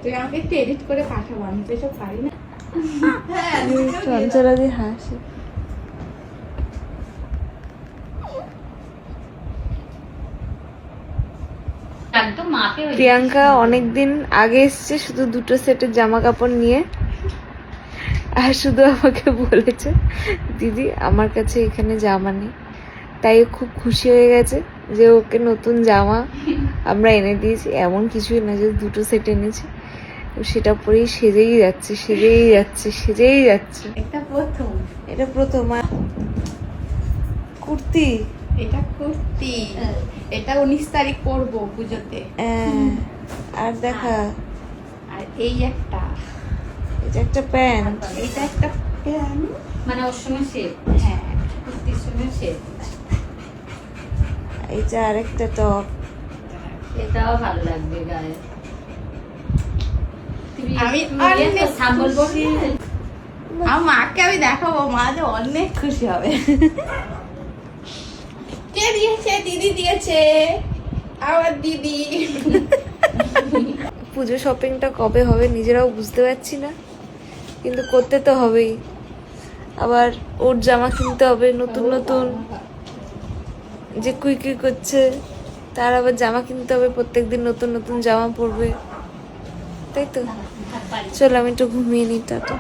তুই আমাকে একটু এডিট করে পাঠাবো, আমি তো এসব পারি না। চঞ্চলা দিয়ে হাসি। প্রিয়াঙ্কা অনেকদিন আগে এসছে শুধু 2টো সেটের জামা কাপড় নিয়ে, আর শুধু আমাকে বলেছে দিদি আমার কাছে এখানে জামা নেই। তাই খুব খুশি হয়ে গেছে যে ওকে নতুন জামা আমরা এনে দিয়েছি। এমন কিছুই না যে 2টো সেট এনেছি, সেটা পরেই সেজেই যাচ্ছে সেজেই যাচ্ছে সেজেই যাচ্ছে। এটা প্রথম, এটা প্রথম। কুর্তি, এটা কুর্তি, এটা 19 তারিখ পরবো পুজোতে। আর দেখা, আর এই একটা, এটা একটা প্যান্ট, এটা একটা প্যান্ট, মানে ওর সঙ্গে শেপ, হ্যাঁ কুর্তির সঙ্গে শেপ। এইটা আরেকটা টপ। এটাও ভালো লাগবে গায়ে। আমি অনেক সাম্বল বলছি। আমার মাকে আমি দেখাবো, মা যে অনেক খুশি হবে। কে দিয়েছে? দিদি দিয়েছে, আমার দিদি। পুজো শপিংটা কবে হবে নিজেরাও বুঝতে পারছি না, কিন্তু করতে তো হবেই। আবার ওর জামা কিনতে হবে নতুন নতুন, যে কুইকি করছে তার আবার জামা কিনতে হবে, প্রত্যেকদিন নতুন নতুন জামা পরবে, তাই তো। চল আমি একটু ঘুমিয়ে নিই, টাটা।